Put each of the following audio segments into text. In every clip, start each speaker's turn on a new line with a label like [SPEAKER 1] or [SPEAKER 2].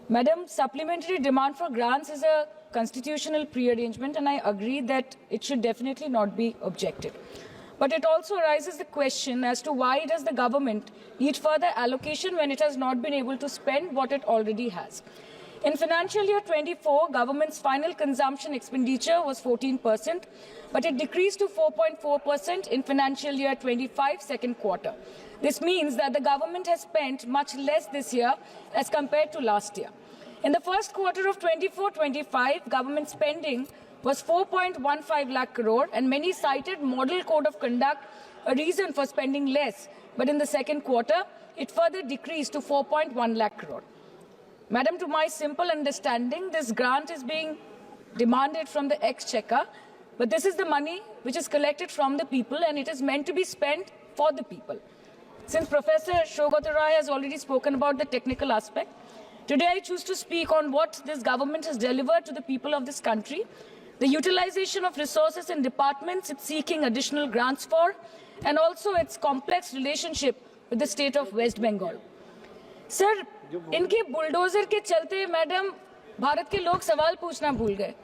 [SPEAKER 1] Madam, supplementary demand for grants is a constitutional pre-arrangement, and I agree that it should definitely not be objected. But it also raises the question as to why does the government need further allocation when it has not been able to spend what it already has. In financial year 24, government's final consumption expenditure was 14%, but it decreased to 4.4% in financial year 25 second quarter. This means that the government has spent much less this year as compared to last year. In the first quarter of 24-25, government spending was 4.15 lakh crore, and many cited model code of conduct a reason for spending less. But in the second quarter, it further decreased to 4.1 lakh crore. Madam, to my simple understanding, this grant is being demanded from the exchequer, but this is the money which is collected from the people and it is meant to be spent for the people. Since Professor Saugata Roy has already spoken about the technical aspect, today I choose to speak on what this government has delivered to the people of this country, the utilization of resources and departments it's seeking additional grants for, and also its complex relationship with the state of West Bengal. Sir, इनके bulldozer के चलते madam Bharat के लोग सवाल पूछना भूल गए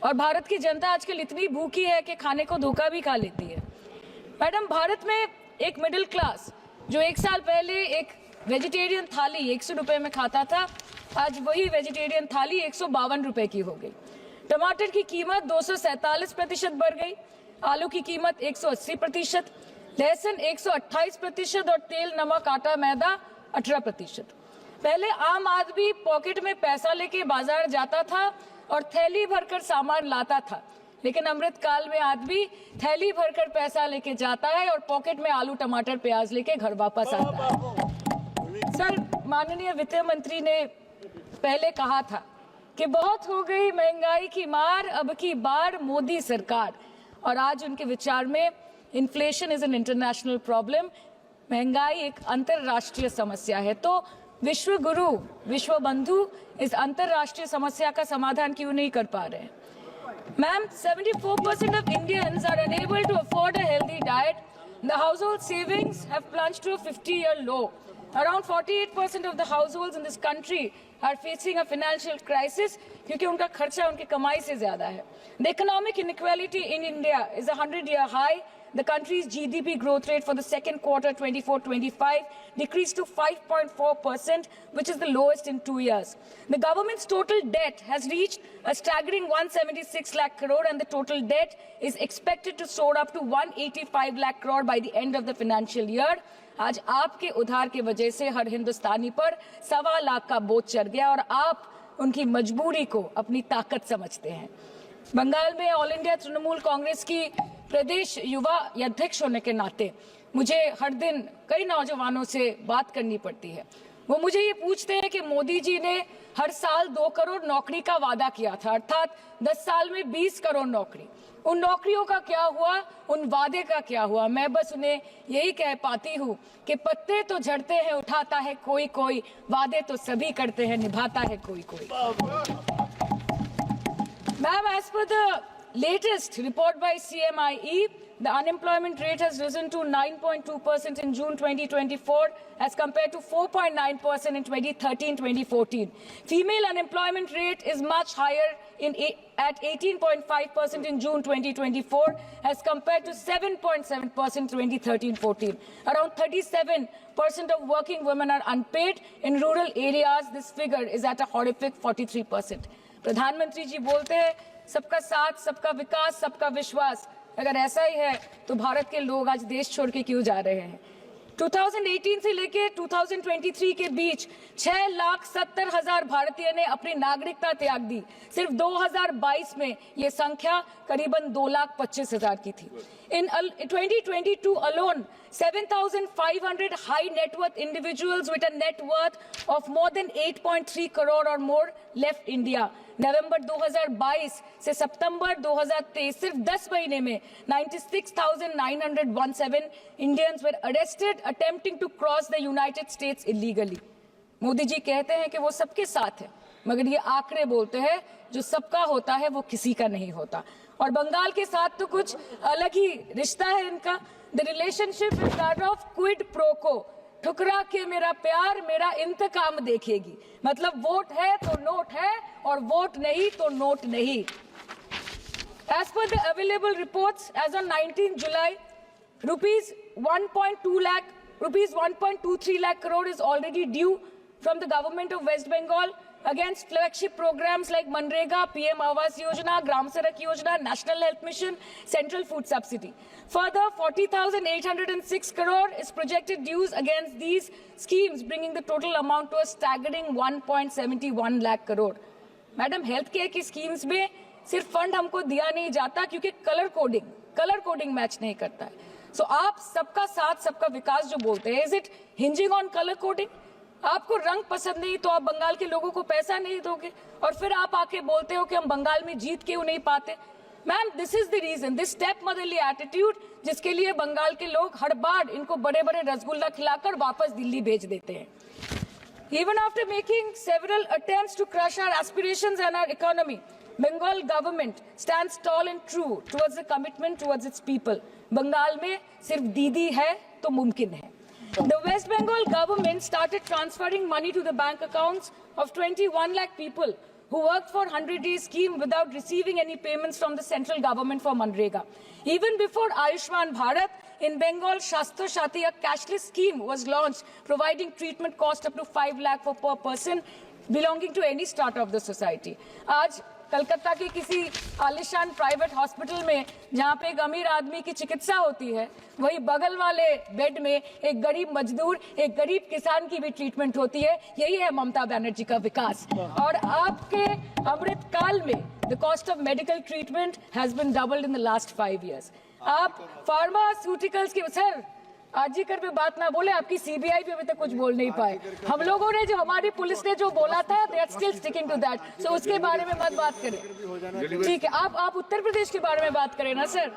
[SPEAKER 1] और भारत की जनता आजकल इतनी भूखी है कि खाने को धोखा भी खा लेती है। मैडम, भारत में एक मिडिल क्लास जो एक साल पहले एक वेजिटेरियन थाली 100 रुपए में खाता था, आज वही वेजिटेरियन थाली 152 रुपए की हो गई। टमाटर की कीमत 247% बढ़ गई, आलू की कीमत 180%, लहसुन 128% और तेल, नमक, आटा, मैदा 18%। पहले आम आदमी पॉकेट में पैसा लेके बाजार जाता था और थैली भरकर सामान लाता था, लेकिन अमृतकाल में आदमी थैली भरकर पैसा लेके जाता है और पॉकेट में आलू, टमाटर, प्याज लेके घर वापस आता है। सर, माननीय वित्त मंत्री ने पहले कहा था कि बहुत हो गई महंगाई की मार, अब की बार मोदी सरकार, और आज उनके विचार में inflation is an international problem, महंगाई एक अंतरराष्ट्रीय समस्या है। तो विश्व गुरु, विश्व बंधु इस अंतरराष्ट्रीय समस्या का समाधान क्यों नहीं कर पा रहे हैं? Ma'am, 74% of Indians are unable to afford a healthy diet. The household savings have plunged to a 50-year low. Around 48% of the households in this country are facing a financial crisis क्योंकि उनका खर्चा उनकी कमाई से ज्यादा है. The economic inequality in India is a 100-year high. The country's GDP growth rate for the second quarter 24-25 decreased to 5.4%, which is the lowest in 2 years. The government's total debt has reached a staggering 176 lakh crore, and the total debt is expected to soar up to 185 lakh crore by the end of the financial year. आज आपके उधार की वजह से हर हिंदुस्तानी पर 1.25 लाख का बोझ चढ़ गया और आप उनकी मजबूरी को अपनी ताकत समझते हैं। बंगाल में ऑल इंडिया तृणमूल कांग्रेस की प्रदेश युवा अध्यक्ष होने के नाते मुझे हर दिन कई नौजवानों से बात करनी पड़ती है। वो मुझे ये पूछते हैं कि मोदी जी ने हर साल 2 करोड़ नौकरी का वादा किया था, अर्थात 10 साल में 20 करोड़ नौकरी। उन नौकरियों का क्या हुआ, उन वादे का क्या हुआ? मैं बस उन्हें यही कह पाती हूँ कि पत्ते तो झड़ते हैं, उठाता है कोई कोई, वादे तो सभी करते हैं, निभाता है कोई कोई। Ma'am, as per the latest report by CMIE, the unemployment rate has risen to 9.2% in June 2024 as compared to 4.9% in 2013-2014. Female unemployment rate is much higher at 18.5% in June 2024 as compared to 7.7% 2013-14. Around 37% of working women are unpaid. In rural areas, this figure is at a horrific 43%. प्रधानमंत्री जी बोलते हैं सबका साथ, सबका विकास, सबका विश्वास। अगर ऐसा ही है तो भारत के लोग आज देश छोड़ के क्यों जा रहे हैं? 2018 से लेके 2023 के बीच 6,70,000 भारतीय ने अपनी नागरिकता त्याग दी। सिर्फ 2022 में ये संख्या करीबन 2,25,000 की थी। In 2022 alone, 7,500 high net worth individuals with a net worth of more than 8.3 crore or more left India. नवंबर 2022 से सितंबर 2023 सिर्फ 10 महीने में 96,917 Indians were arrested attempting to cross the United States illegally. Modi ji कहते हैं कि वो सबके साथ है, मगर ये आंकड़े बोलते हैं जो सबका होता है वो किसी का नहीं होता। और बंगाल के साथ तो कुछ अलग ही रिश्ता है इनका। The relationship is that of quid pro quo. ठुकरा के मेरा प्यार मेरा इंतकाम देखेगी। मतलब वोट है तो नोट है और वोट नहीं तो नोट नहीं। As per the available reports, as on 19 July, rupees 1.23 lakh crore is already due from the government of West Bengal against flagship programs like Manrega, PM Awas Yojana, Gram Sadak Yojana, National Health Mission, Central Food Subsidy. Further, 40,806 crore is projected dues against these schemes, bringing the total amount to a staggering 1.71 lakh crore. Madam, health care की schemes में सिर्फ fund हमको दिया नहीं जाता क्योंकि colour coding match नहीं करता है। सो आप सबका साथ सबका विकास जो बोलते हैं, is it hinging on colour coding? आपको रंग पसंद नहीं तो आप बंगाल के लोगों को पैसा नहीं दोगे और फिर आप आके बोलते हो कि हम बंगाल में जीत क्यों नहीं पाते। Ma'am, this is the reason, this stepmotherly attitude, जिसके लिए बंगाल के लोग हर बार इनको बड़े बड़े रसगुल्ला खिलाकर वापस दिल्ली भेज देते हैं। Even after making several attempts to crush our aspirations and our economy, Bengal government stands tall and true towards the commitment towards its people. Bengal में सिर्फ दीदी है तो मुमकिन है। The West Bengal government started transferring money to the bank accounts of 21 lakh people who worked for 100-day scheme without receiving any payments from the central government for Manrega. Even before Ayushman Bharat, in Bengal, Shastro Shati, a cashless scheme was launched, providing treatment cost up to 5 lakh for per person belonging to any strata of the society. आज कलकत्ता की किसी आलिशान private hospital में जहां पे एक अमीर आदमी की चिकित्सा होती है, वही बगल वाले बेड में एक गरीब मजदूर, एक गरीब किसान की भी ट्रीटमेंट होती है। यही है ममता बनर्जी का विकास। और आपके अमृत काल में the cost of medical treatment has been doubled in the last 5 years। आप फार्मास्यूटिकल्स के सर आरजी कर पे बात ना बोले, आपकी सीबीआई भी अभी तक कुछ बोल नहीं पाए। हम लोगों ने जो, हमारी पुलिस ने जो बोला था, they are still sticking to that. So उसके बारे में मत बात करें, ठीक है? आप उत्तर प्रदेश के बारे में बात करें ना sir.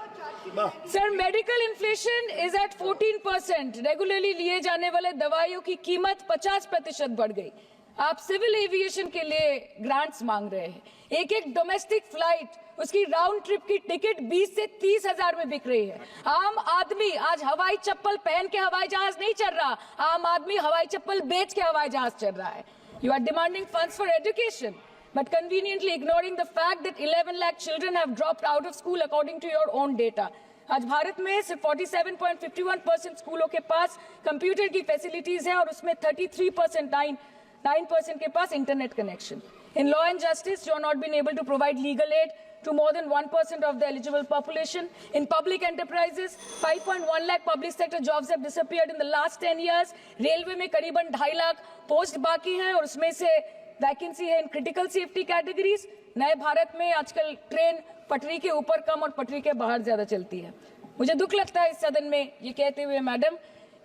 [SPEAKER 1] Sir, medical inflation is at 14%। Regularly लिए जाने वाले दवाइयों की कीमत 50% बढ़ गई। आप सिविल एविएशन के लिए ग्रांट्स मांग रहे हैं। एक एक डोमेस्टिक फ्लाइट, उसकी राउंड ट्रिप की टिकट 20 से 30 हजार में बिक रही है। आम आदमी आज हवाई चप्पल पहन के हवाई जहाज नहीं चल रहा, आम आदमी हवाई चप्पल बेच के हवाई जहाज चल रहा है। You are demanding funds for education but conveniently ignoring the fact that 11 lakh children have dropped out of school according to your own data. आज भारत में सिर्फ 47.51% स्कूलों के पास कंप्यूटर की फैसिलिटीज है और उसमें 9% के पास internet connection. In law and justice, you are not being able to provide legal aid to more than 1% of the eligible population. In public enterprises, 5.1 lakh public sector jobs have disappeared in the last 10 years. Railway में करीबन 2.5 lakh post बाकी हैं और उसमें से vacancy है in critical safety categories. नए भारत में आजकल ट्रेन पटरी के ऊपर कम और पटरी के बाहर ज्यादा चलती है। मुझे दुख लगता है इस सदन में ये कहते हुए मैडम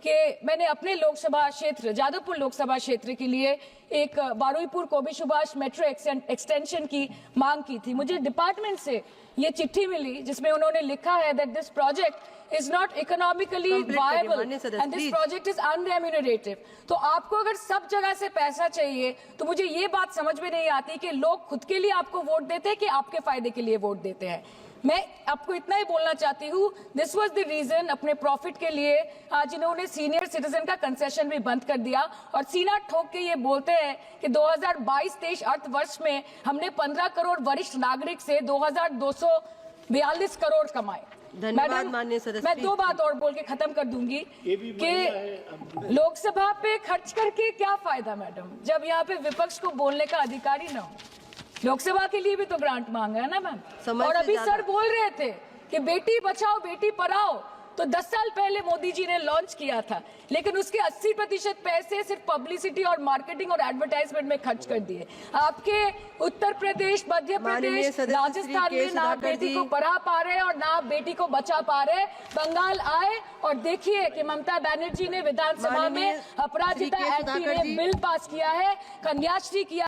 [SPEAKER 1] कि मैंने अपने लोकसभा क्षेत्र जादवपुर लोकसभा क्षेत्र के लिए एक बारुईपुर कोबी सुभाष मेट्रो एक्सटेंशन की मांग की थी। मुझे डिपार्टमेंट से ये चिट्ठी मिली जिसमें उन्होंने लिखा है that this project is not economically viable and this project is unremunerative. तो आपको अगर सब जगह से पैसा चाहिए तो मुझे ये बात समझ में नहीं आती कि लोग खुद के लिए आपको वोट देते हैं कि आपके फायदे के लिए वोट देते हैं। मैं आपको इतना ही बोलना चाहती हूँ, दिस वाज द रीजन, अपने प्रॉफिट के लिए आज इन्होंने सीनियर सिटीजन का कंसेशन भी बंद कर दिया और सीना ठोक के ये बोलते हैं कि 2022-23 अर्थ वर्ष में हमने 15 करोड़ वरिष्ठ नागरिक से 2242 करोड़ कमाए।
[SPEAKER 2] धन्यवाद माननीय सदस्य।
[SPEAKER 1] मैं 2 बात और बोल के खत्म कर दूंगी कि लोकसभा पे खर्च करके क्या फायदा मैडम, जब यहाँ पे विपक्ष को बोलने का अधिकार ही ना हो। लोकसभा के लिए भी तो ग्रांट मांगा है ना मैम। और अभी सर बोल रहे थे कि बेटी बचाओ बेटी पढ़ाओ, तो 10 साल पहले मोदी जी ने लॉन्च किया था, लेकिन उसके 80% पैसे सिर्फ पब्लिसिटी और मार्केटिंग और एडवर्टाइजमेंट में खर्च कर दिए। आपके उत्तर प्रदेश, मध्य प्रदेश, राजस्थान में ना बेटी को पढ़ा पा रहे और ना बेटी को बचा पा रहे। बंगाल आए और देखिए कि ममता बनर्जी ने विधानसभा में अपराजिता एक्ट में बिल पास किया है, कन्याश्री किया।